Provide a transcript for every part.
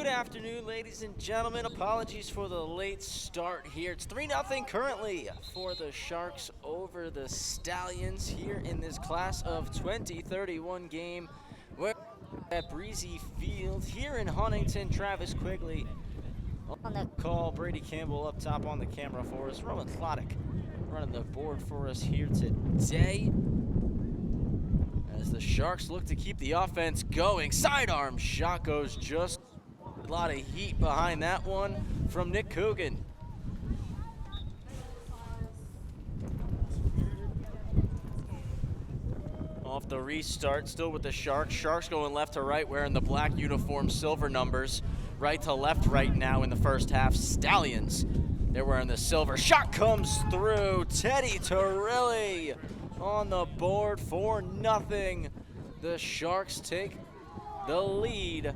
Good afternoon, ladies and gentlemen. Apologies for the late start here. It's 3-0 currently for the Sharks over the Stallions here in this class of 2031 game. We're at Breezy Field here in Huntington. Travis Quigley on the call. Brady Campbell up top on the camera for us. Roman Klodek running the board for us here today. As the Sharks look to keep the offense going. Sidearm shot goes just a lot of heat behind that one from Nick Coogan. Off the restart, still with the Sharks. Sharks going left to right, wearing the black uniform, silver numbers. Right to left right now in the first half. Stallions, they're wearing the silver. Shot comes through. Teddy Turilli on the board for nothing. The Sharks take the lead.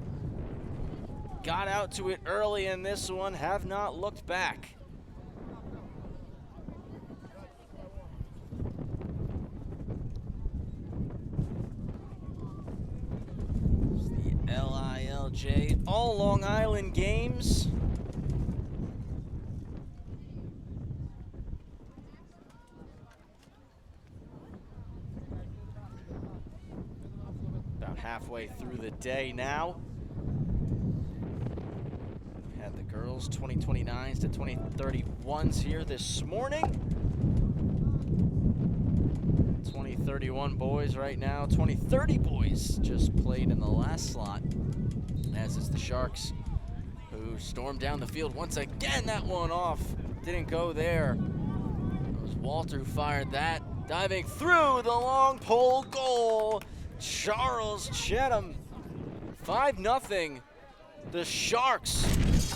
Got out to it early in this one, have not looked back. It's the LILJ All Long Island games. About halfway through the day now. The girls 2029s to 2031s here this morning. 2031 boys right now. 2030 boys just played in the last slot, as is the Sharks, who stormed down the field once again. That one off didn't go there. It was Walter who fired that, diving through the long pole. Goal, Charles Chedham. 5-0. The Sharks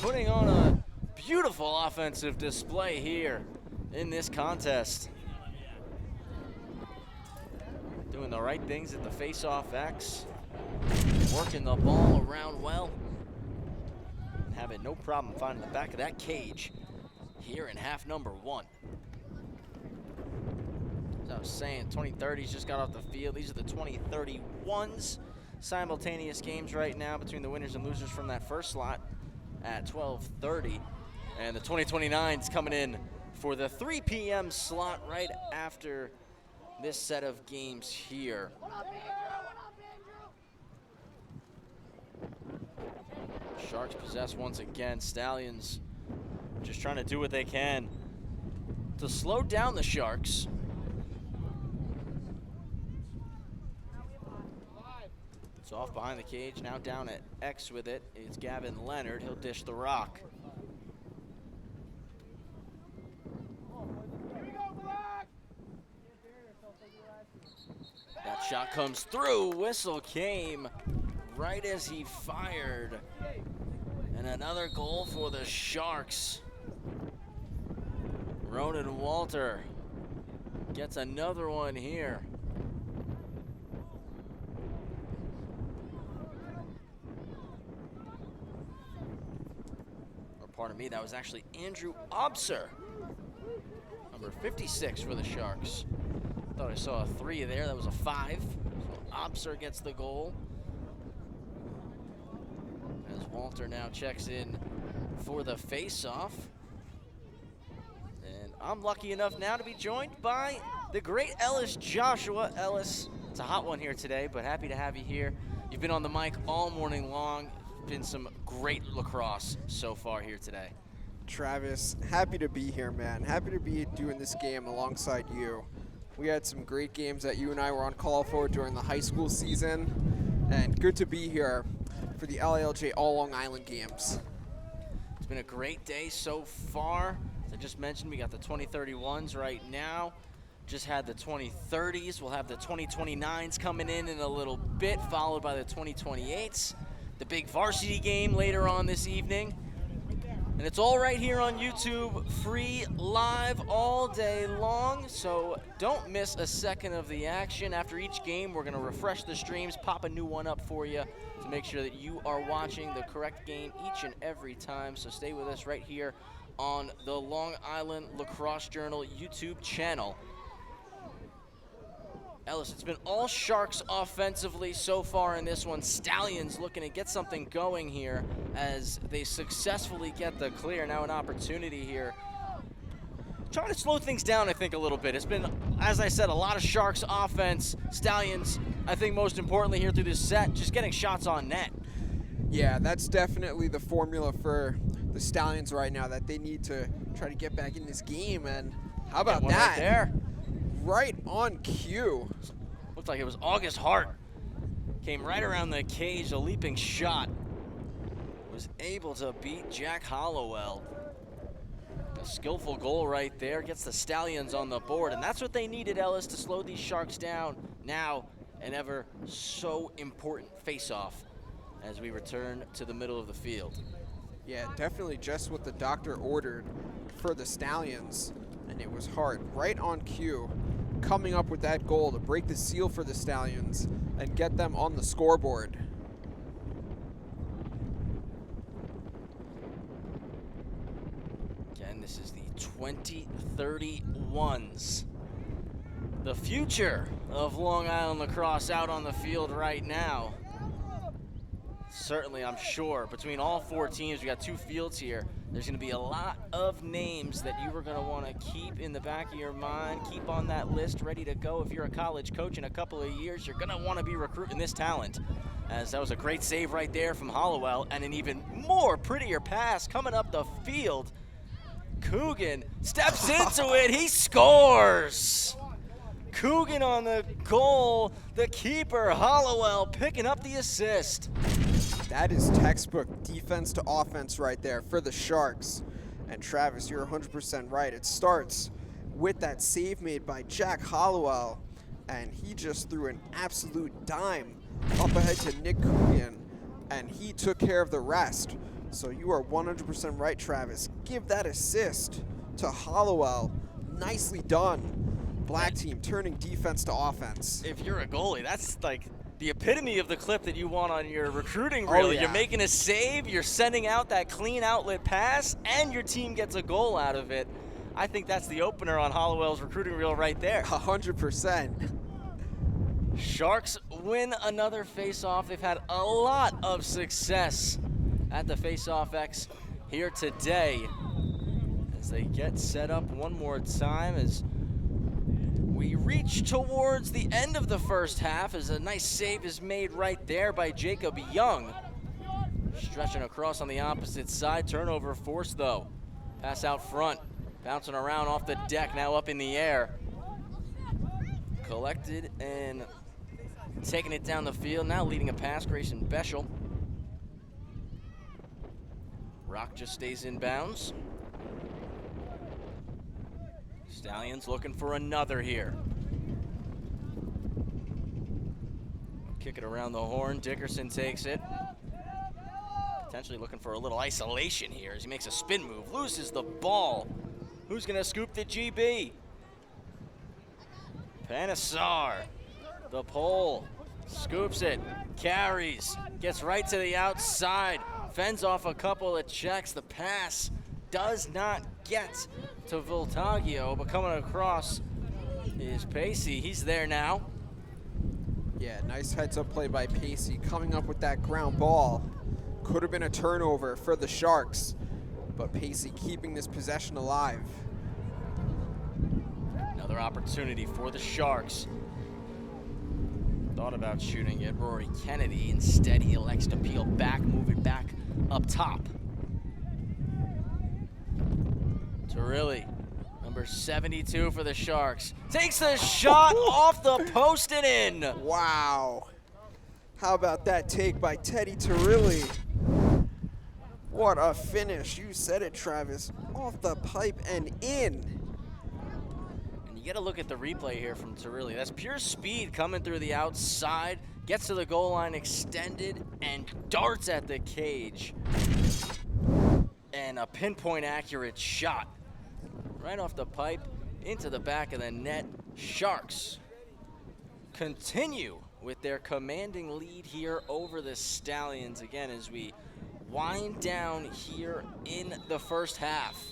putting on a beautiful offensive display here in this contest. Doing the right things at the face-off X, working the ball around well, and having no problem finding the back of that cage here in half number one. As I was saying, 2030s just got off the field. These are the 2031s. Simultaneous games right now between the winners and losers from that first slot at 12:30, and the 2029s coming in for the 3 p.m. slot right after this set of games here. Sharks possess once again. Stallions just trying to do what they can to slow down the Sharks. It's off behind the cage, now down at X with it. It's Gavin Leonard, he'll dish the rock. That shot comes through, whistle came right as he fired. And another goal for the Sharks. Ronan Walter gets another one here. Pardon me, that was actually Andrew Obser, number 56 for the Sharks. Thought I saw a 3 there, that was a 5. So Obser gets the goal. As Walter now checks in for the face-off. And I'm lucky enough now to be joined by the great Ellis Joshua. Ellis, it's a hot one here today, but happy to have you here. You've been on the mic all morning long. Been some great lacrosse so far here today. Travis, happy to be here, man. Happy to be doing this game alongside you. We had some great games that you and I were on call for during the high school season, and good to be here for the LILJ All Long Island games. It's been a great day so far. As I just mentioned, we got the 2031s right now. Just had the 2030s. We'll have the 2029s coming in a little bit, followed by the 2028s. The big varsity game later on this evening. And it's all right here on YouTube, free, live, all day long. So don't miss a second of the action. After each game, we're gonna refresh the streams, pop a new one up for you to make sure that you are watching the correct game each and every time. So stay with us right here on the Long Island Lacrosse Journal YouTube channel. Ellis, it's been all Sharks offensively so far in this one. Stallions looking to get something going here as they successfully get the clear. Now an opportunity here. Trying to slow things down, I think, a little bit. It's been, as I said, a lot of Sharks offense. Stallions, I think most importantly here through this set, just getting shots on net. Yeah, that's definitely the formula for the Stallions right now, that they need to try to get back in this game. And how about One that? right there. Right on cue. Looked like it was August Hart. Came right around the cage, a leaping shot. Was able to beat Jack Hollowell. A skillful goal right there, gets the Stallions on the board, and that's what they needed, Ellis, to slow these Sharks down. Now, an ever so important face-off as we return to the middle of the field. Yeah, definitely just what the doctor ordered for the Stallions, and it was Hart right on cue, coming up with that goal to break the seal for the Stallions and get them on the scoreboard. Again, this is the 2031s. The future of Long Island lacrosse out on the field right now. Certainly, I'm sure, between all four teams, we got two fields here. There's going to be a lot of names that you are going to want to keep in the back of your mind, keep on that list ready to go. If you're a college coach in a couple of years, you're going to want to be recruiting this talent. As that was a great save right there from Hollowell, and an even more prettier pass coming up the field. Coogan steps into it, he scores! Coogan on the goal, the keeper, Hollowell, picking up the assist. That is textbook defense to offense right there for the Sharks. And Travis, you're 100% right. It starts with that save made by Jack Hollowell, and he just threw an absolute dime up ahead to Nick Coogan, and he took care of the rest. So you are 100% right, Travis. Give that assist to Hollowell. Nicely done. Black team turning defense to offense. If you're a goalie, that's like the epitome of the clip that you want on your recruiting reel. Oh, yeah. You're making a save, you're sending out that clean outlet pass, and your team gets a goal out of it. I think that's the opener on Hollowell's recruiting reel right there. 100%. Sharks win another face-off. They've had a lot of success at the face-off X here today as they get set up one more time as we reach towards the end of the first half, as a nice save is made right there by Jacob Young. Stretching across on the opposite side. Turnover forced, though. Pass out front. Bouncing around off the deck, now up in the air. Collected and taking it down the field. Now leading a pass, Grayson Beschel. Rock just stays in bounds. Stallions looking for another here. Kick it around the horn. Dickerson takes it. Potentially looking for a little isolation here as he makes a spin move. Loses the ball. Who's going to scoop the GB? Panisar. The pole. Scoops it. Carries. Gets right to the outside. Fends off a couple of checks. The pass does not get to Voltaggio, but coming across is Pacey. He's there now. Yeah, nice heads-up play by Pacey, coming up with that ground ball. Could have been a turnover for the Sharks, but Pacey keeping this possession alive. Another opportunity for the Sharks. Thought about shooting it, Rory Kennedy. Instead, he elects to peel back, move it back up top. Turilli, number 72 for the Sharks. Takes the shot off the post and in. Wow. How about that take by Teddy Turilli? What a finish. You said it, Travis. Off the pipe and in. And you got to look at the replay here from Turilli. That's pure speed coming through the outside. Gets to the goal line extended and darts at the cage. And a pinpoint accurate shot. Right off the pipe, into the back of the net. Sharks continue with their commanding lead here over the Stallions again as we wind down here in the first half.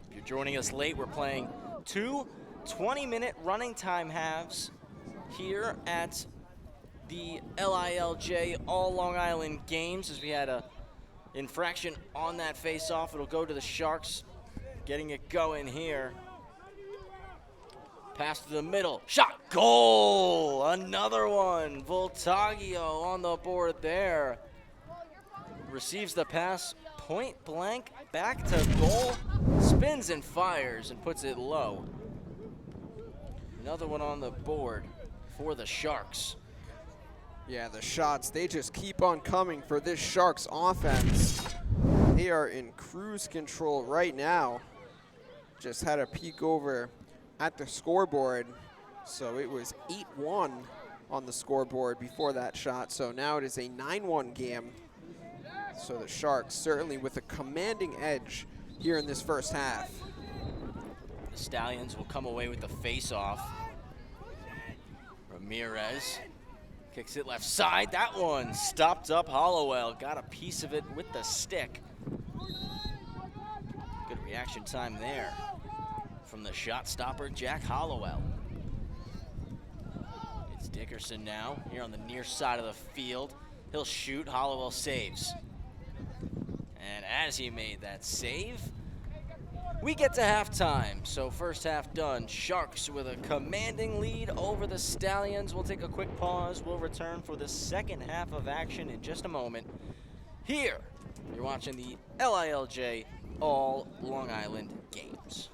If you're joining us late, we're playing two 20-minute running time halves here at the LILJ All Long Island Games, as we had a infraction on that face-off. It'll go to the Sharks, getting it going here. Pass to the middle, shot, goal! Another one, Voltaggio on the board there. Receives the pass, point blank, back to goal, spins and fires and puts it low. Another one on the board for the Sharks. Yeah, the shots, they just keep on coming for this Sharks offense. They are in cruise control right now. Just had a peek over at the scoreboard. So it was 8-1 on the scoreboard before that shot. So now it is a 9-1 game. So the Sharks certainly with a commanding edge here in this first half. The Stallions will come away with the face-off. Ramirez kicks it left side. That one stopped up. Hollowell got a piece of it with the stick. Good reaction time there from the shot stopper, Jack Hollowell. It's Dickerson now here on the near side of the field. He'll shoot. Hollowell saves. And as he made that save, we get to halftime. So first half done. Sharks with a commanding lead over the Stallions. We'll take a quick pause. We'll return for the second half of action in just a moment. Here, you're watching the LILJ All Long Island Games.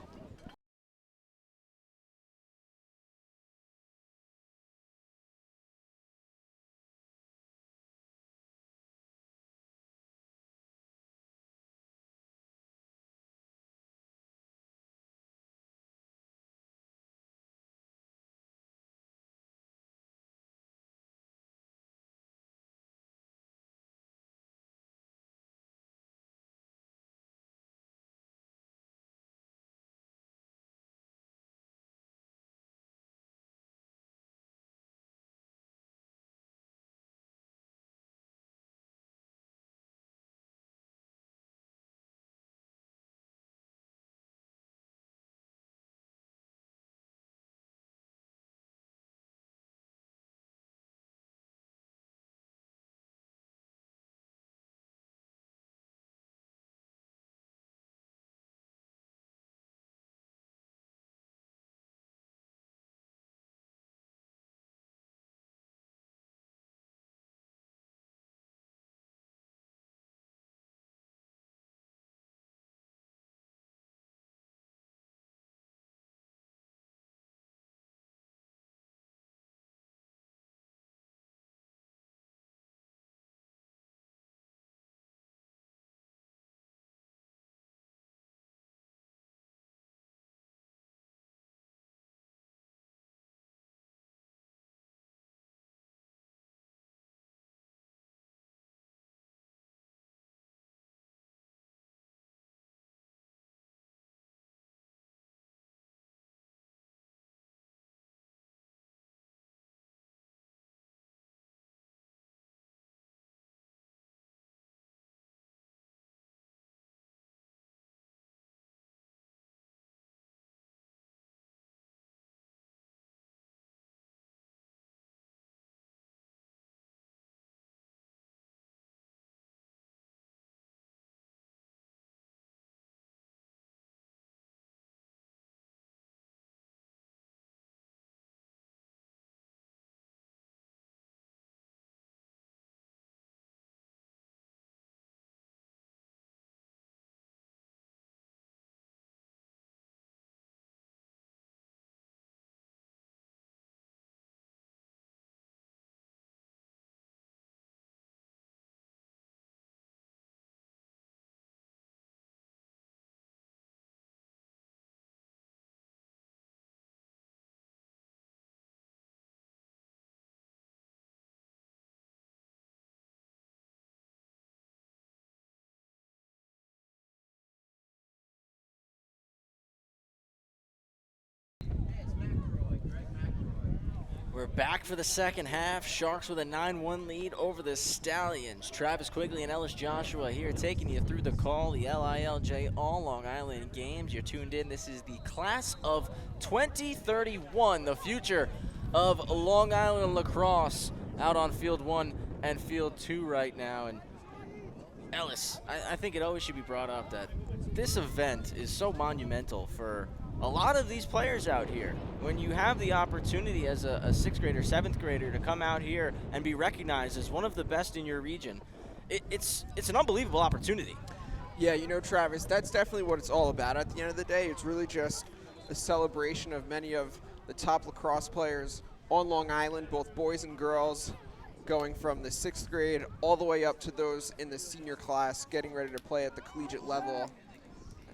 We're back for the second half. Sharks with a 9-1 lead over the Stallions. Travis Quigley and Ellis Joshua here taking you through the call, the LILJ All Long Island Games. You're tuned in. This is the class of 2031, the future of Long Island Lacrosse out on field 1 and field 2 right now. And Ellis, I think it always should be brought up that this event is so monumental for a lot of these players out here. When you have the opportunity as a 6th grader, 7th grader to come out here and be recognized as one of the best in your region, it's an unbelievable opportunity. Yeah, you know, Travis, that's definitely what it's all about. At the end of the day, it's really just a celebration of many of the top lacrosse players on Long Island, both boys and girls, going from the 6th grade all the way up to those in the senior class getting ready to play at the collegiate level.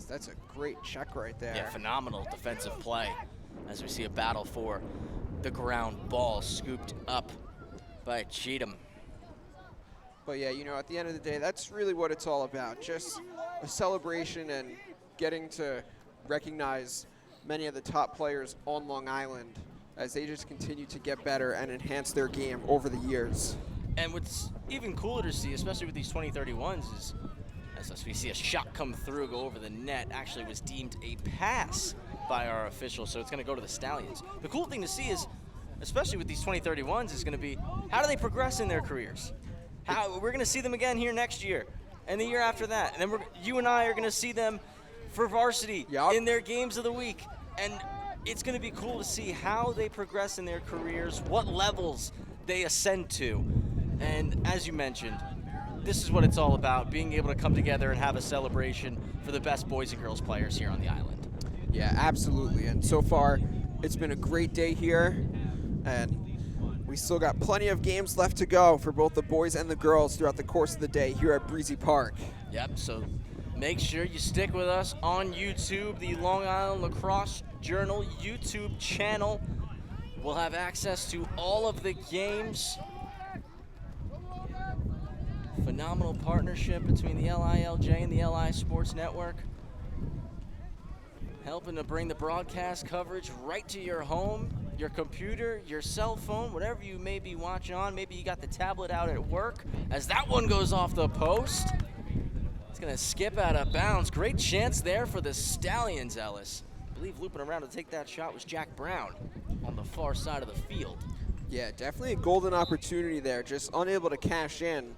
That's a great check right there. Yeah, phenomenal defensive play as we see a battle for the ground ball scooped up by Cheatham. But yeah, you know, at the end of the day, that's really what it's all about. Just a celebration and getting to recognize many of the top players on Long Island as they just continue to get better and enhance their game over the years. And what's even cooler to see, especially with these 2031s, is as we see a shot come through, go over the net, actually was deemed a pass by our officials, so it's going to go to the Stallions. The cool thing to see is, especially with these 2031s, is going to be how do they progress in their careers? We're going to see them again here next year and the year after that. And then you and I are going to see them for varsity in their games of the week. And it's going to be cool to see how they progress in their careers, what levels they ascend to. And as you mentioned, this is what it's all about, being able to come together and have a celebration for the best boys and girls players here on the island. Yeah, absolutely. And so far, it's been a great day here. And we still got plenty of games left to go for both the boys and the girls throughout the course of the day here at Breezy Park. Yep, so make sure you stick with us on YouTube, the Long Island Lacrosse Journal YouTube channel. We'll have access to all of the games. Phenomenal partnership between the LILJ and the LI Sports Network, helping to bring the broadcast coverage right to your home, your computer, your cell phone, whatever you may be watching on. Maybe you got the tablet out at work. As that one goes off the post, it's going to skip out of bounds. Great chance there for the Stallions, Ellis. I believe looping around to take that shot was Jack Brown on the far side of the field. Yeah, definitely a golden opportunity there, just unable to cash in.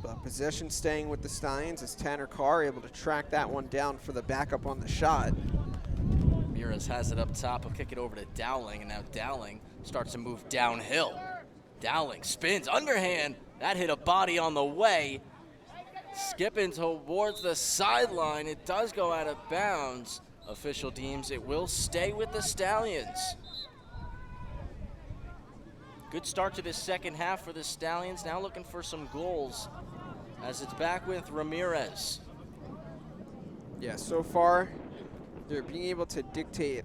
But possession staying with the Stallions as Tanner Carr able to track that one down for the backup on the shot. Ramirez has it up top. He'll kick it over to Dowling, and now Dowling starts to move downhill. Dowling spins, underhand. That hit a body on the way. Skipping towards the sideline. It does go out of bounds. Official deems it will stay with the Stallions. Good start to this second half for the Stallions. Now looking for some goals as it's back with Ramirez. Yeah, so far they're being able to dictate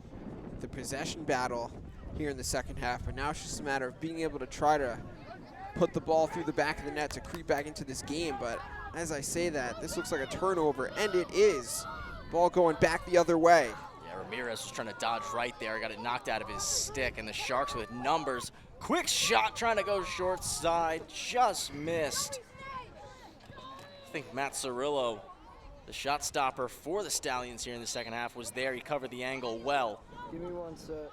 the possession battle here in the second half, but now it's just a matter of being able to try to put the ball through the back of the net to creep back into this game. But as I say that, this looks like a turnover, and it is. Ball going back the other way. Yeah, Ramirez was trying to dodge right there. Got it knocked out of his stick, and the Sharks with numbers. Quick shot trying to go short side, just missed. I think Matt Cirillo, the shot stopper for the Stallions here in the second half, was there. He covered the angle well. Give me one set.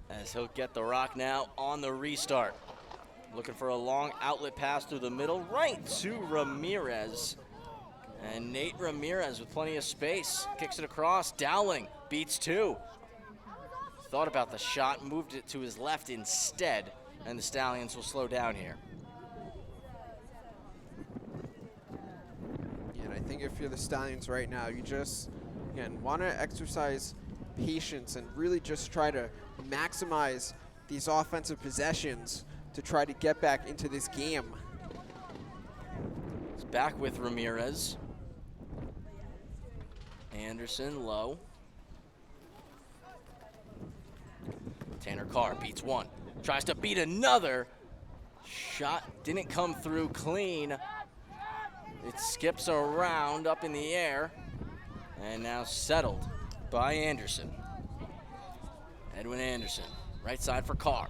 As he'll get the rock now on the restart. Looking for a long outlet pass through the middle, right to Ramirez. And Nate Ramirez with plenty of space, kicks it across. Dowling beats two. Thought about the shot, moved it to his left instead, and the Stallions will slow down here. Yeah, and I think if you're the Stallions right now, you just, again, want to exercise patience and really just try to maximize these offensive possessions to try to get back into this game. It's back with Ramirez. Anderson low. Tanner Carr beats one. Tries to beat another. Shot didn't come through clean. It skips around up in the air. And now settled by Anderson. Edwin Anderson, right side for Carr.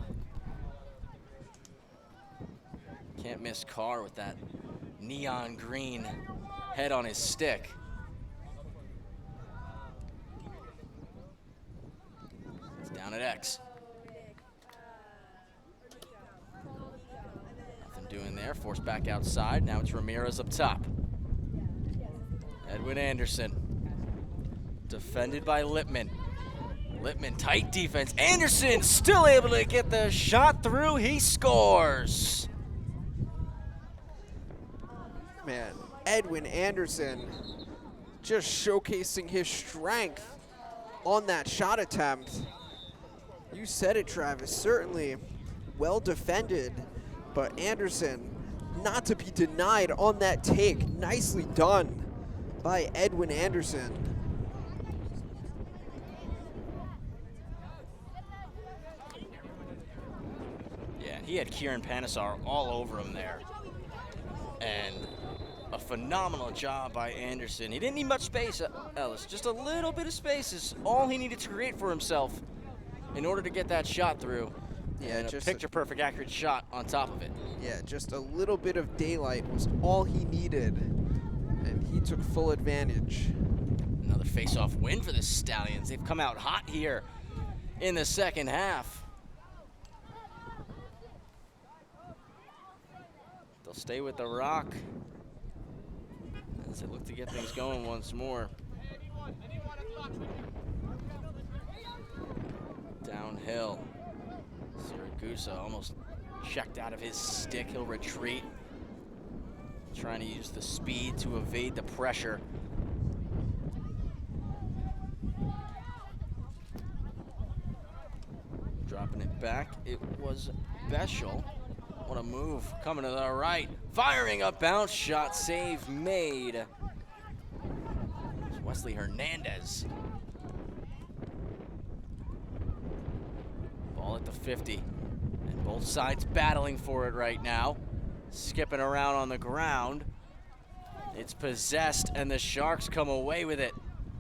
Can't miss Carr with that neon green head on his stick. It's down at X. there, forced back outside. Now it's Ramirez up top. Edwin Anderson, defended by Lippman. Lippman, tight defense. Anderson still able to get the shot through. He scores. Man, Edwin Anderson just showcasing his strength on that shot attempt. You said it, Travis, certainly well defended, but Anderson not to be denied on that take. Nicely done by Edwin Anderson. Yeah, he had Kieran Panisar all over him there. And a phenomenal job by Anderson. He didn't need much space, Ellis. Just a little bit of space is all he needed to create for himself in order to get that shot through. Yeah, and just a picture-perfect accurate shot on top of it. Yeah, just a little bit of daylight was all he needed, and he took full advantage. Another face-off win for the Stallions. They've come out hot here in the second half. They'll stay with the rock as they look to get things going once more. Downhill. Siragusa almost checked out of his stick. He'll retreat, trying to use the speed to evade the pressure. Dropping it back. It was Beschel. What a move. Coming to the right. Firing a bounce shot. Save made. It's Wesley Hernandez. Ball at the 50. And both sides battling for it right now. Skipping around on the ground. It's possessed, and the Sharks come away with it.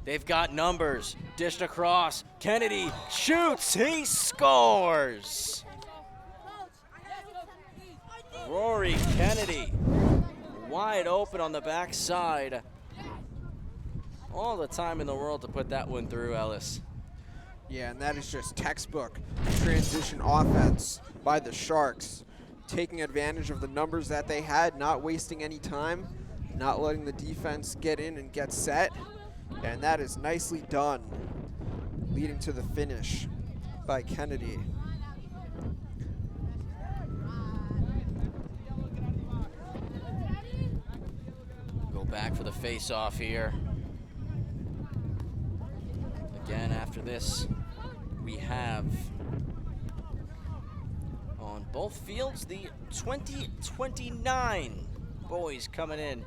They've got numbers. Dished across. Kennedy shoots. He scores. Rory Kennedy, wide open on the backside. All the time in the world to put that one through, Ellis. Yeah, and that is just textbook transition offense by the Sharks, taking advantage of the numbers that they had, not wasting any time, not letting the defense get in and get set, and that is nicely done, leading to the finish by Kennedy. Back for the face-off here. Again, after this, we have on both fields the 2029 boys coming in.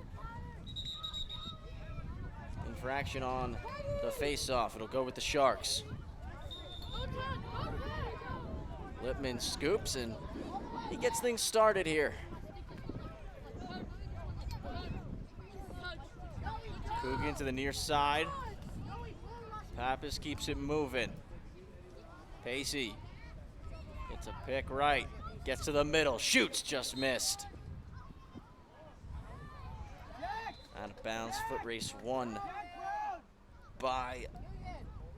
Infraction on the face-off. It'll go with the Sharks. Lippman scoops, and he gets things started here. Coogan to the near side. Pappas keeps it moving. Pacey gets a pick right. Gets to the middle. Shoots, just missed. Out of bounds. Foot race won by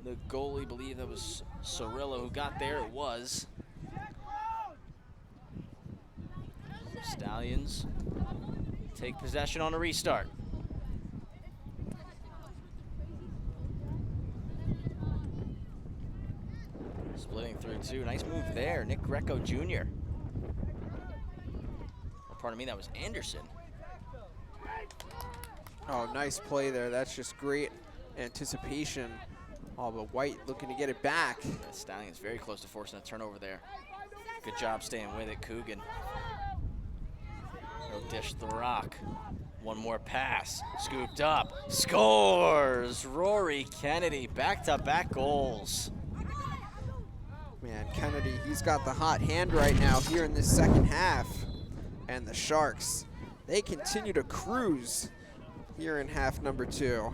the goalie. Believe that was Cirillo who got there. It was. Stallions take possession on a restart. Splitting through two. Nice move there. Nick Greco Jr. Or pardon me, that was Anderson. Oh, nice play there. That's just great anticipation. Oh, but White looking to get it back. The Stallions very close to forcing a turnover there. Good job staying with it, Coogan. He'll dish the rock. One more pass. Scooped up. Scores! Rory Kennedy. Back-to-back goals. Man, Kennedy, he's got the hot hand right now here in this second half. And the Sharks, they continue to cruise here in half number 2.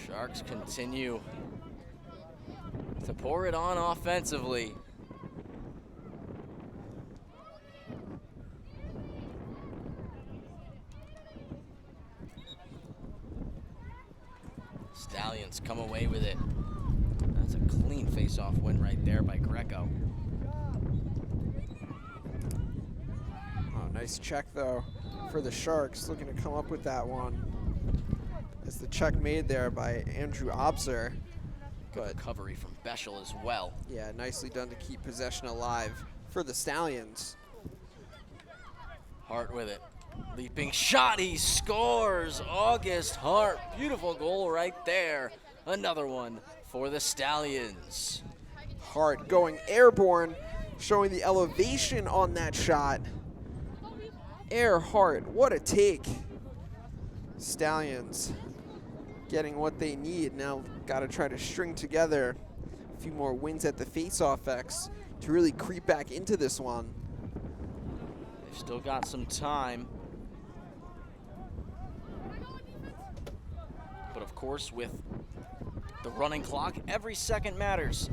Sharks continue to pour it on offensively. Stallions come away with it. That's a clean face-off win right there by Greco. Oh, nice check, though, for the Sharks, looking to come up with that one. As the check made there by Andrew Obser. Good recovery from Beschel as well. Yeah, nicely done to keep possession alive for the Stallions. Hart with it. Leaping shot, he scores! August Hart, beautiful goal right there. Another one for the Stallions. Hart going airborne, showing the elevation on that shot. Air Hart, what a take. Stallions getting what they need. Now got to try to string together a few more wins at the face-off X to really creep back into this one. They've still got some time. But of course, with the running clock, every second matters.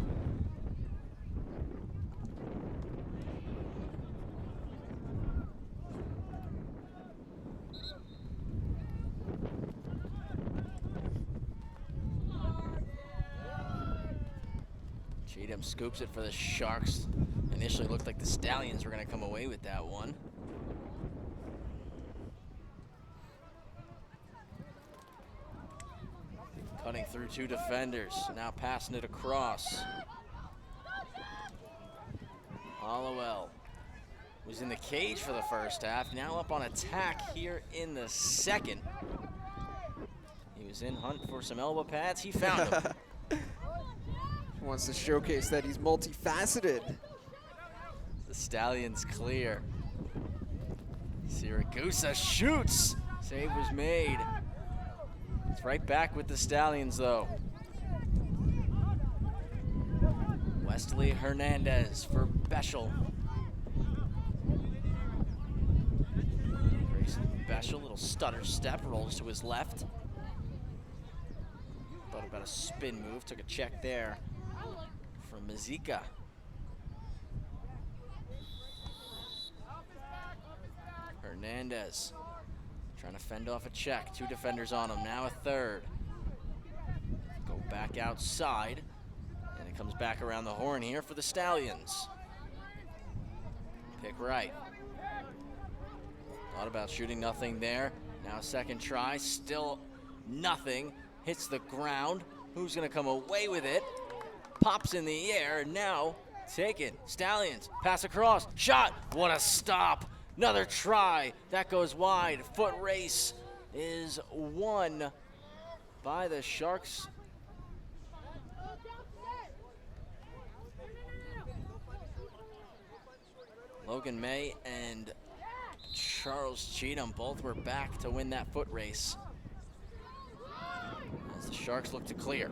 Cheatham scoops it for the Sharks. Initially looked like the Stallions were going to come away with that one. Cutting through two defenders, now passing it across. Hollowell was in the cage for the first half, now up on attack here in the second. He was in hunt for some elbow pads, he found them. He wants to showcase that he's multifaceted. The Stallions clear. Siragusa shoots, save was made. It's right back with the Stallions, though. Wesley Hernandez for Beschel. Grayson Beschel, little stutter step, rolls to his left. Thought about a spin move, took a check there from Mazika. Hernandez trying to fend off a check. Two defenders on him, now a third. Go back outside, and it comes back around the horn here for the Stallions. Pick right. Thought about shooting, nothing there. Now a second try, still nothing. Hits the ground. Who's gonna come away with it? Pops in the air, and now taken. Stallions, pass across, shot, what a stop. Another try, that goes wide. Foot race is won by the Sharks. Logan May and Charles Cheatham both were back to win that foot race. As the Sharks look to clear.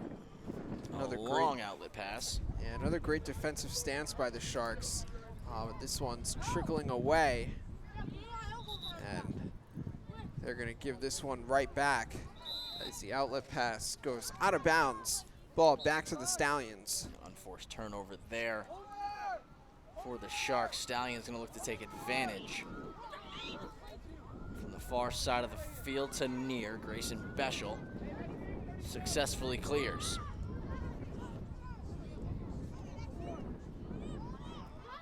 Another long outlet pass. Yeah, another great defensive stance by the Sharks. This one's trickling away. And they're going to give this one right back as the outlet pass goes out of bounds. Ball back to the Stallions. Unforced turnover there for the Sharks. Stallions going to look to take advantage. From the far side of the field to near, Grayson Beschel successfully clears.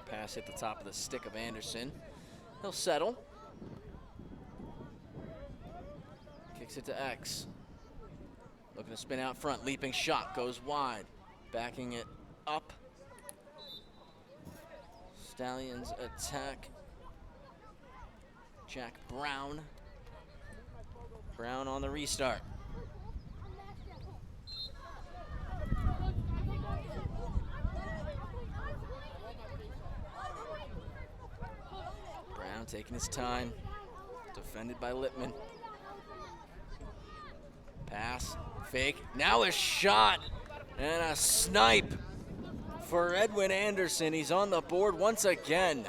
Pass hit the top of the stick of Anderson. He'll settle. Kicks it to X. Looking to spin out front. Leaping shot goes wide. Backing it up. Stallions attack. Jack Brown. Brown on the restart. Brown taking his time. Defended by Lippman. Pass, fake, now a shot and a snipe for Edwin Anderson. He's on the board once again.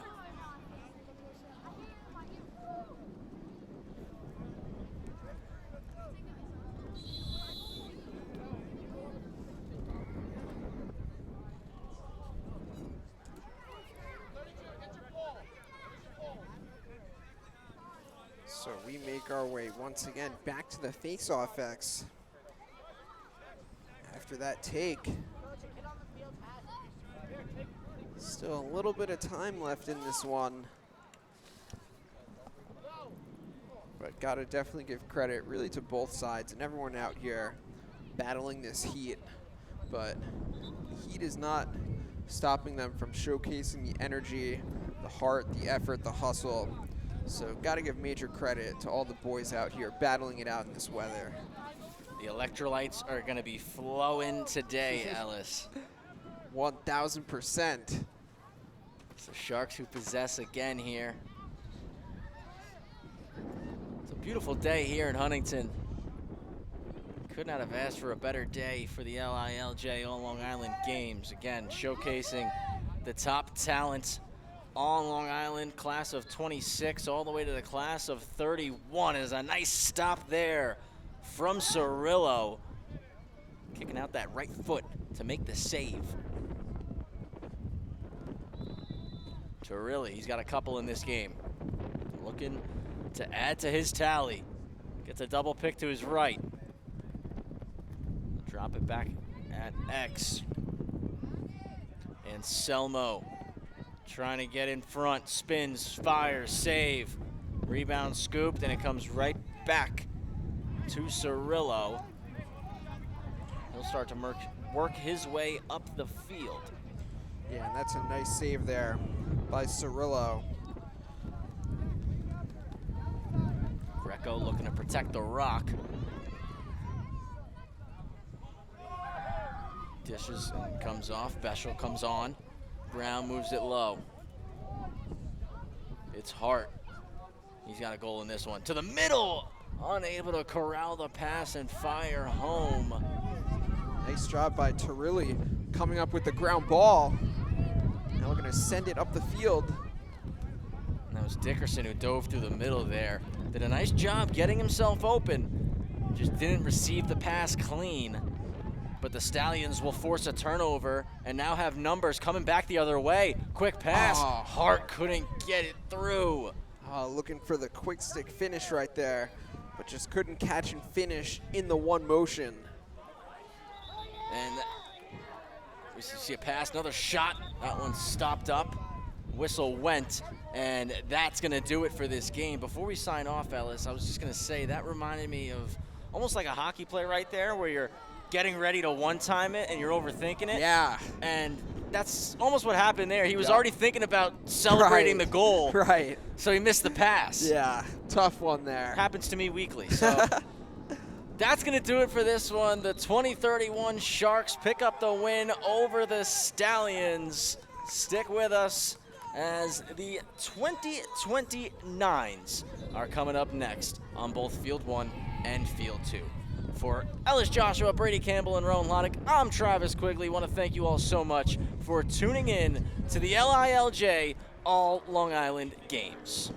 So we make our way once again back to the face-off X. after that take. Still a little bit of time left in this one. But gotta definitely give credit really to both sides and everyone out here battling this heat. But the heat is not stopping them from showcasing the energy, the heart, the effort, the hustle. So gotta give major credit to all the boys out here battling it out in this weather. The electrolytes are gonna be flowing today, Ellis. 1000%. It's the Sharks who possess again here. It's a beautiful day here in Huntington. Could not have asked for a better day for the LILJ All Long Island Games. Again, showcasing the top talent on Long Island, class of 26 all the way to the class of 31. Is a nice stop there from Cirillo. Kicking out that right foot to make the save. Cirillo, he's got a couple in this game. Looking to add to his tally. Gets a double pick to his right. Drop it back at X. And Selmo trying to get in front, spins, fires, save. Rebound scooped, and it comes right back to Cirillo. He'll start to work his way up the field. Yeah, and that's a nice save there by Cirillo. Greco looking to protect the rock. Dishes and comes off. Beschel comes on. Brown moves it low. It's Hart. He's got a goal in this one. To the middle. Unable to corral the pass and fire home. Nice job by Cirillo coming up with the ground ball. Now we're going to send it up the field. And that was Dickerson who dove through the middle there. Did a nice job getting himself open. Just didn't receive the pass clean. But the Stallions will force a turnover and now have numbers coming back the other way. Quick pass. Oh, Hart couldn't get it through. Looking for the quick stick finish right there, but just couldn't catch and finish in the one motion. And we see a pass, another shot. That one stopped up. Whistle went, and that's going to do it for this game. Before we sign off, Ellis, I was just going to say that reminded me of almost like a hockey play right there where you're getting ready to one-time it and you're overthinking it. Yeah. And that's almost what happened there. He was already thinking about celebrating the goal. Right. So he missed the pass. Yeah, tough one there. Happens to me weekly. So that's going to do it for this one. The 2031 Sharks pick up the win over the Stallions. Stick with us as the 2029s are coming up next on both Field 1 and Field 2. For Ellis Joshua, Brady Campbell, and Rowan Lonick, I'm Travis Quigley. Want to thank you all so much for tuning in to the LILJ All Long Island Games.